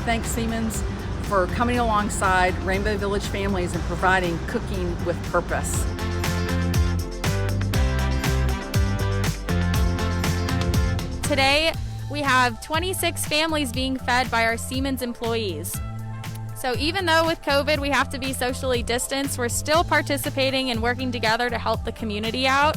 thank Siemens for coming alongside Rainbow Village families and providing cooking with purpose. Today, we have 26 families being fed by our Siemens employees. So even though with COVID we have to be socially distanced, we're still participating and working together to help the community out.